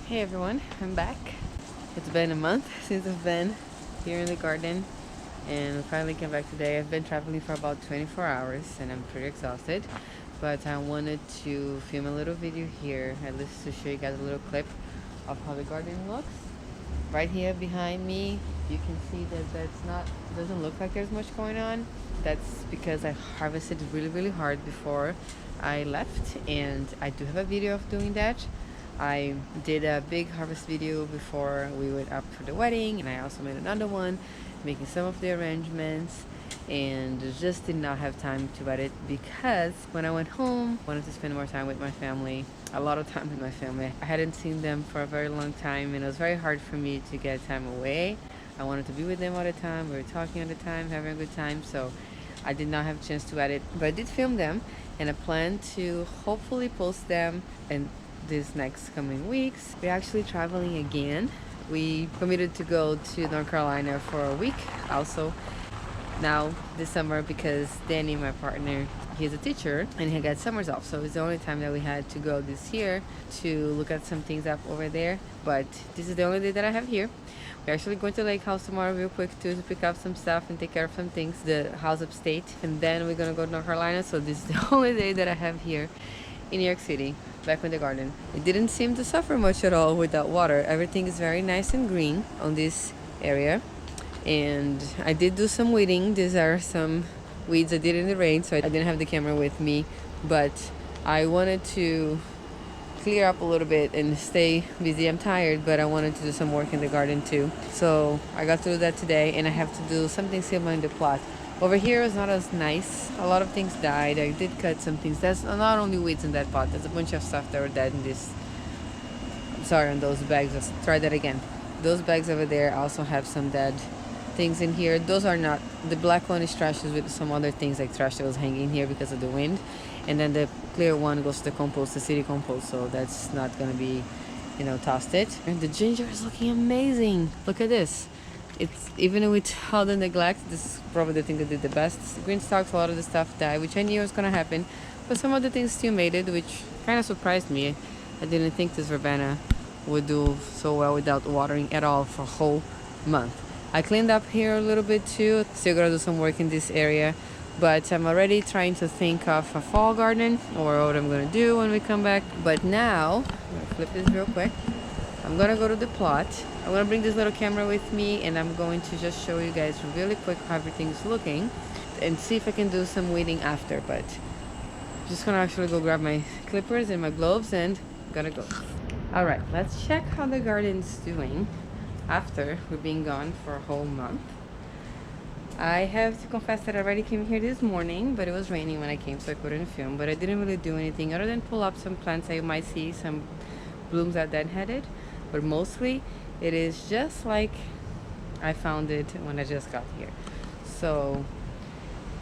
Hey everyone, I'm back. It's been a month since I've been here in the garden and I finally came back today. I've been traveling for about 24 hours and I'm pretty exhausted, but I wanted to film a little video here, at least to show you guys a little clip of how the garden looks. Right here behind me, you can see that doesn't look like there's much going on. That's because I harvested really hard before I left, and I do have a video of doing that. I did a big harvest video before we went up for the wedding, and I also made another one making some of the arrangements, and just did not have time to edit because when I went home, I wanted to spend more time with my family, a lot of time with my family. I hadn't seen them for a very long time, and it was very hard for me to get time away. I wanted to be with them all the time. We were talking all the time, having a good time, so I did not have a chance to edit, but I did film them, and I plan to hopefully post them in these next coming weeks. We're actually traveling again. We committed to go to North Carolina for a week also now this summer because Danny, my partner, he's a teacher and he got summers off, so it's the only time that we had to go this year to look at some things up over there. But this is the only day that I have here. We're actually going to Lake House tomorrow real quick too, to pick up some stuff and take care of some things, the house upstate, and then we're gonna go to North Carolina. So this is the only day that I have here in New York City, back with the garden. It didn't seem to suffer much at all without water. Everything is very nice and green on this area, and I did do some weeding. These are some weeds I did in the rain, so I didn't have the camera with me, but I wanted to clear up a little bit and stay busy. I'm tired, but I wanted to do some work in the garden too, so I got to do that today, and I have to do something similar in the plot. Over here is not as nice. A lot of things died. I did cut some things. That's not only weeds in that pot. There's a bunch of stuff that were dead in this. I'm sorry, on those bags. Let's try that again. Those bags over there also have some dead things in here. Those are not. The black one is trash with some other things like trash that was hanging here because of the wind. And then the clear one goes to the compost, the city compost. So that's not going to be, tossed it. And the ginger is looking amazing. Look at this. It's even with all the neglect, this is probably the thing that did the best. The green stalks, a lot of the stuff died, which I knew was gonna happen, but some of the things still made it, which kind of surprised me. I didn't think this verbena would do so well without watering at all for a whole month. I cleaned up here a little bit too. Still gotta do some work in this area, but I'm already trying to think of a fall garden or what I'm gonna do when we come back. But now, I'm gonna flip this real quick. I'm gonna go to the plot. I'm gonna bring this little camera with me, and I'm going to just show you guys really quick how everything's looking and see if I can do some weeding after. But I'm just gonna actually go grab my clippers and my gloves and gotta go. All right, let's check how the garden's doing after we've been gone for a whole month. I have to confess that I already came here this morning, but it was raining when I came, so I couldn't film. But I didn't really do anything other than pull up some plants that you might see, some blooms that deadheaded. But mostly it is just like I found it when I just got here. So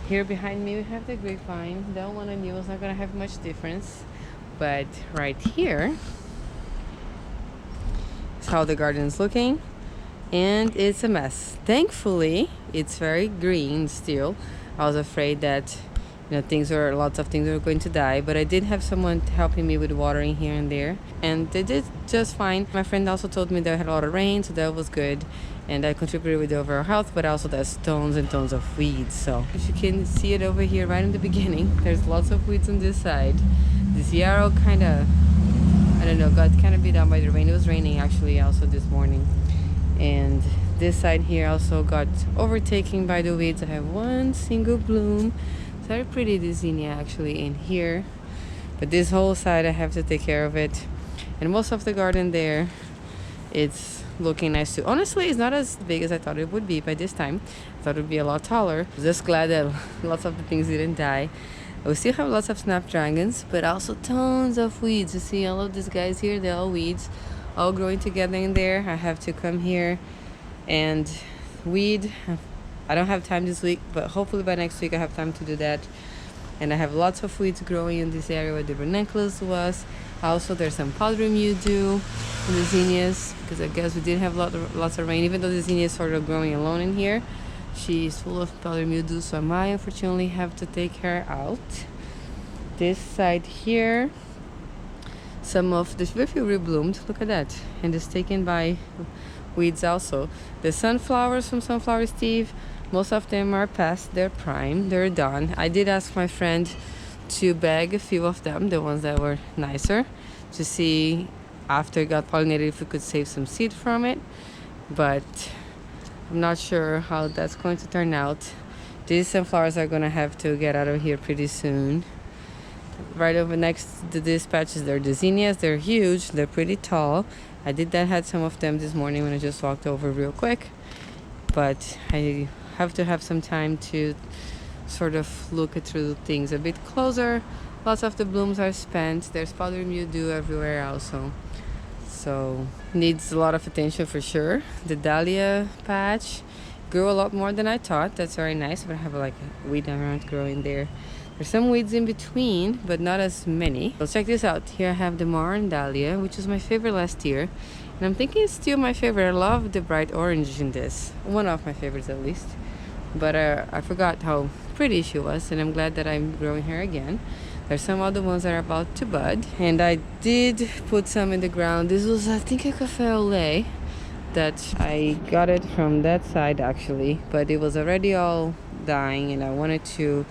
here behind me we have the grapevine. That one I knew was not gonna have much difference, but right here is how the garden's looking, and it's a mess. Thankfully it's very green still. I was afraid that lots of things were going to die, but I did have someone helping me with watering here and there, and they did just fine. My friend also told me they had a lot of rain, so that was good, and that contributed with the overall health, but also there's tons and tons of weeds. So if you can see it over here right in the beginning, there's lots of weeds on this side. This yarrow kind of, I don't know, got kind of beat down by the rain. It was raining actually also this morning, and this side here also got overtaken by the weeds. I have one single bloom. Very pretty, this zinnia actually in here, but this whole side I have to take care of it, and most of the garden there, it's looking nice too. Honestly, it's not as big as I thought it would be by this time. I thought it would be a lot taller. Just glad that lots of the things didn't die. We still have lots of snapdragons, but also tons of weeds. You see all of these guys here, they're all weeds, all growing together in there. I have to come here and weed. I don't have time this week, but hopefully by next week I have time to do that. And I have lots of weeds growing in this area where the ranunculus was. Also, there's some powdery mildew in the zinnias, because I guess we did have lots of rain. Even though the zinnia is sort of growing alone in here, she's full of powdery mildew, so I might unfortunately have to take her out. This side here Some of the very few rebloomed. Look at that. And it's taken by weeds also. The sunflowers from Sunflower Steve, most of them are past their prime. They're done. I did ask my friend to bag a few of them, the ones that were nicer, to see after it got pollinated if we could save some seed from it. But I'm not sure how that's going to turn out. These sunflowers are gonna have to get out of here pretty soon. Right over next to these patches, they're the zinnias. They're huge, they're pretty tall. I had some of them this morning when I just walked over real quick, but I have to have some time to sort of look through things a bit closer. Lots of the blooms are spent. There's powdery mildew everywhere also, so needs a lot of attention for sure. The dahlia patch grew a lot more than I thought. That's very nice, but I have like a weed around growing there. There's some weeds in between, but not as many. So check this out. Here I have the Marn Dahlia, which was my favorite last year. And I'm thinking it's still my favorite. I love the bright orange in this. One of my favorites at least. But I forgot how pretty she was, and I'm glad that I'm growing her again. There's some other ones that are about to bud. And I did put some in the ground. This was, I think, a cafe au lait that I got it from that side actually. But it was already all dying, and I wanted to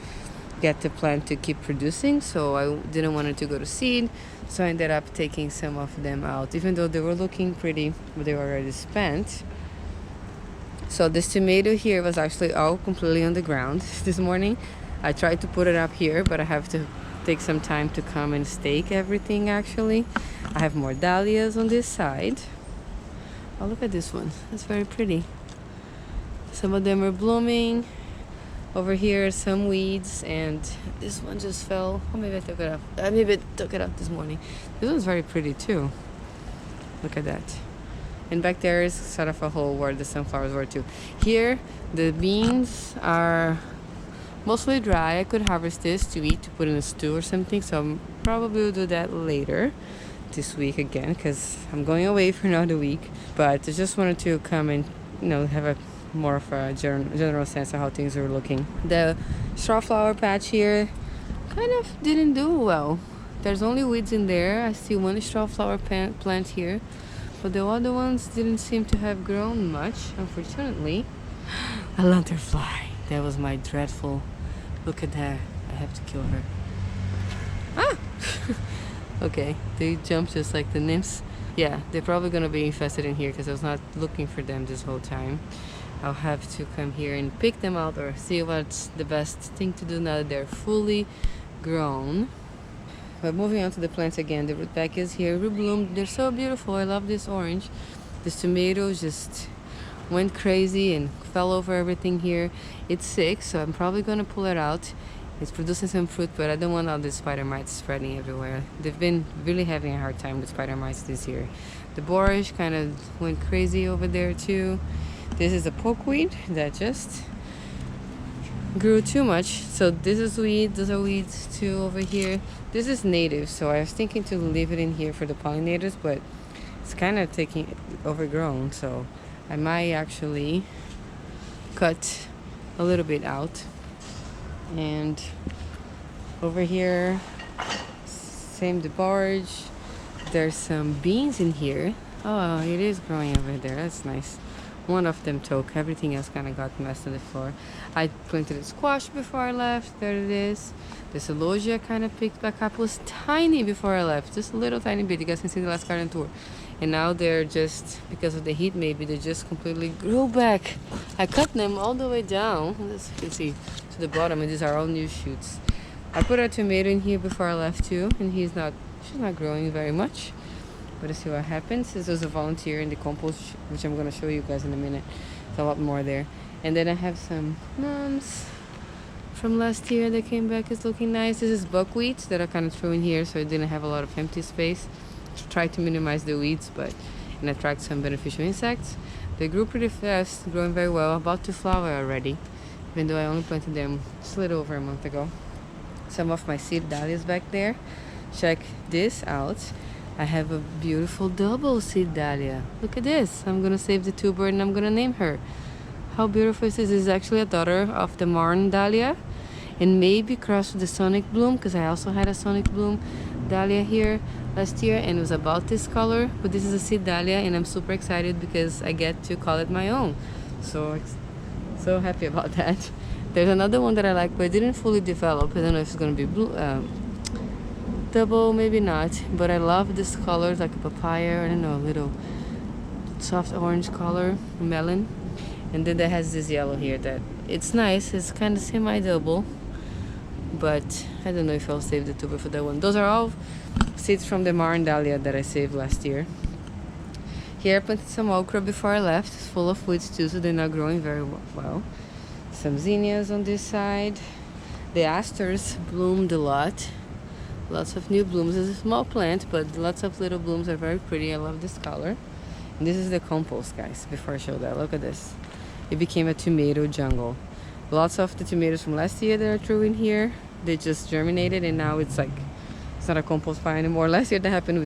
get the plant to keep producing, so I didn't want it to go to seed, so I ended up taking some of them out, even though they were looking pretty, but they were already spent. So this tomato here was actually all completely on the ground this morning. I tried to put it up here, but I have to take some time to come and stake everything actually. I have more dahlias on this side. Oh, look at this one. That's very pretty. Some of them are blooming. Over here, some weeds, and this one just fell. Oh, maybe I took it out. Maybe I took it out this morning. This one's very pretty too. Look at that. And back there is sort of a hole where the sunflowers were too. Here, the beans are mostly dry. I could harvest this to eat, to put in a stew or something. So I'm probably will do that later this week again, because I'm going away for another week. But I just wanted to come and, have a more of a general sense of how things are looking. The strawflower patch here kind of didn't do well. There's only weeds in there. I see one strawflower plant here, but the other ones didn't seem to have grown much, unfortunately. A lanternfly. That was my dreadful. Look at that. I have to kill her. Ah! Okay, they jumped just like the nymphs. Yeah, they're probably gonna be infested in here because I was not looking for them this whole time. I'll have to come here and pick them out or see what's the best thing to do now that they're fully grown. But moving on to the plants again, the rudbeckias here rebloomed. They're so beautiful. I love this orange. This tomato just went crazy and fell over everything here. It's sick, so I'm probably going to pull it out. It's producing some fruit, but I don't want all the spider mites spreading everywhere. They've been really having a hard time with spider mites this year. The borage kind of went crazy over there too. This is a pokeweed that just grew too much. So this is weed, those are weeds too over here. This is native, so I was thinking to leave it in here for the pollinators, but it's kind of overgrown, so I might actually cut a little bit out. And over here, same the borage. There's some beans in here. Oh, it is growing over there. That's nice. One of them took. Everything else kind of got messed on the floor. I planted a squash before I left. There it is. The celosia kind of picked back up. It was tiny before I left. Just a little tiny bit. You guys can see the last garden tour. And now they're just, because of the heat maybe, they just completely grew back. I cut them all the way down, as you can see, to the bottom. And these are all new shoots. I put a tomato in here before I left too. And she's not growing very much. But let's see what happens. This was a volunteer in the compost, which I'm going to show you guys in a minute. There's a lot more there. And then I have some mums from last year that came back. It's looking nice. This is buckwheat that I kind of threw in here, so it didn't have a lot of empty space. To try to minimize the weeds, and attract some beneficial insects. They grew pretty fast, growing very well, about to flower already, even though I only planted them just a little over a month ago. Some of my seed dahlias back there. Check this out. I have a beautiful double seed dahlia. Look at this. I'm gonna save the tuber and I'm gonna name her. How beautiful is this? This is actually a daughter of the Marn Dahlia, and maybe crossed with the Sonic Bloom, because I also had a Sonic Bloom. dahlia here last year, and it was about this color, but this is a seed dahlia, and I'm super excited because I get to call it my own. So happy about that. There's another one that I like, but it didn't fully develop. I don't know if it's gonna be blue, double, maybe not, but I love this color. It's like a papaya, I don't know, a little soft orange color, melon. And then that has this yellow here that it's nice. It's kind of semi-double, but I don't know if I'll save the tuber for that one. Those are all seeds from the Maran Dahlia that I saved last year. Here I planted some okra before I left. It's full of weeds too, so they're not growing very well. Some zinnias on this side. The asters bloomed a lot. Lots of new blooms. It's a small plant, but lots of little blooms are very pretty. I love this color. And this is the compost, guys. Before I show that, look at this. It became a tomato jungle. Lots of the tomatoes from last year that I threw in here, they just germinated, and now it's like, it's not a compost pile anymore. Last year that happened with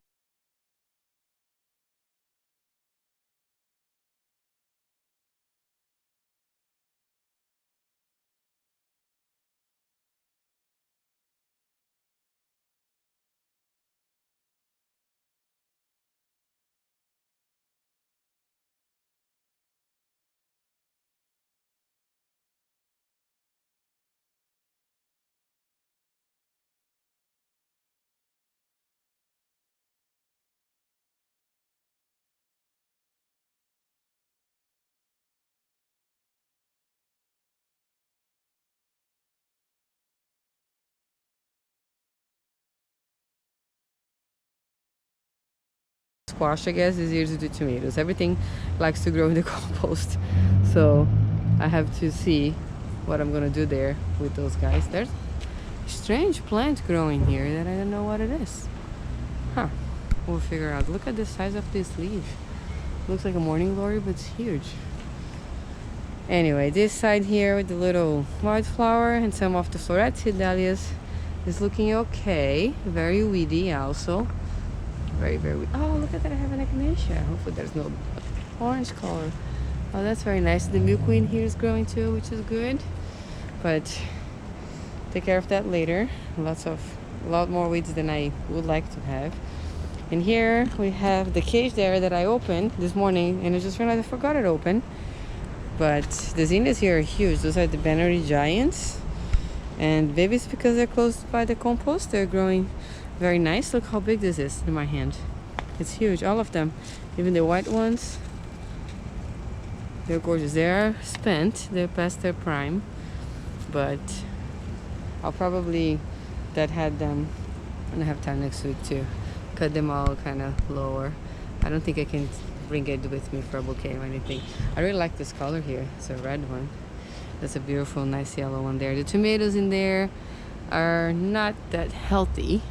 squash, I guess. This year's the tomatoes. Everything likes to grow in the compost. So I have to see what I'm gonna do there with those guys. There's a strange plant growing here that I don't know what it is. Huh. We'll figure out. Look at the size of this leaf. Looks like a morning glory, but it's huge. Anyway, this side here with the little white flower and some of the floret dahlias is looking okay. Very weedy also. Very weedy. Oh, look at that, I have an echinacea. Hopefully there's no orange color. Oh, that's very nice. The milkweed here is growing too, which is good. But take care of that later. A lot more weeds than I would like to have. And here we have the cage there that I opened this morning, and I just realized I forgot it open. But the zinnias here are huge. Those are the Bannery Giants. And maybe it's because they're close by the compost. They're growing very nice. Look how big this is in my hand. It's huge, all of them. Even the white ones. They're gorgeous. They're spent. They're past their prime. But I'll probably had them, and I have time next week to cut them all kind of lower. I don't think I can bring it with me for a bouquet or anything. I really like this color here. It's a red one. That's a beautiful, nice yellow one there. The tomatoes in there are not that healthy,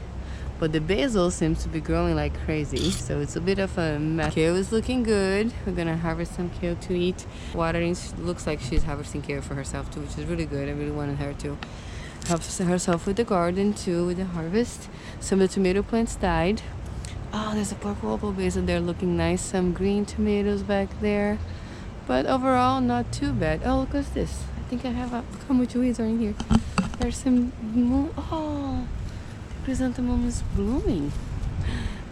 but the basil seems to be growing like crazy, so it's a bit of a mess. Kale is looking good. We're gonna harvest some kale to eat. Watering, looks like she's harvesting kale for herself too, which is really good. I really wanted her to help herself with the garden too, with the harvest. Some of the tomato plants died. Oh, there's a purple opal basil there looking nice. Some green tomatoes back there. But overall, not too bad. Oh, look at this. I think I have look how much weeds are in here. There's some, oh, the chrysanthemum is blooming.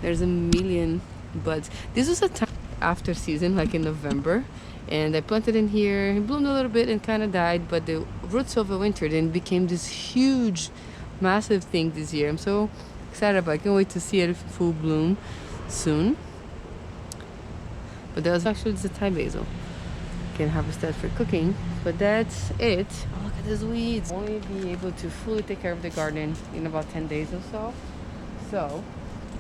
There's a million buds. This was a time after season, like in November. And I planted in here. It bloomed a little bit and kind of died, but the roots overwintered and became this huge, massive thing this year. I'm so excited about it. I can't wait to see it full bloom soon. But that was actually just a Thai basil. Can harvest that for cooking, but that's it. Oh, look at these weeds. Only be able to fully take care of the garden in about 10 days or so. So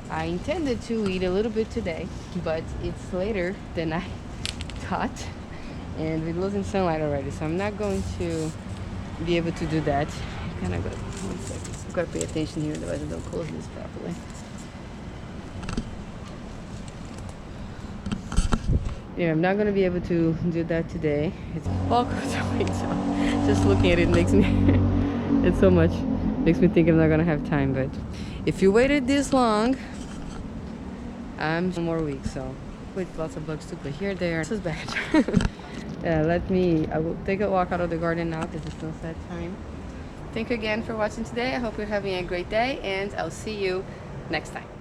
I intended to eat a little bit today, but it's later than I thought, and we're losing sunlight already, so I'm not going to be able to do that. Kind of got 1 second. I've got to pay attention here, otherwise I don't close this properly. Yeah, I'm not going to be able to do that today. It's all across the way, so just looking at it makes me it's so much, makes me think I'm not going to have time. But if you waited this long, I'm 1 more week, so with lots of bugs too, but here they are. This is bad. I will take a walk out of the garden now because it's sunset time. Thank you again for watching today. I hope you're having a great day, and I'll see you next time.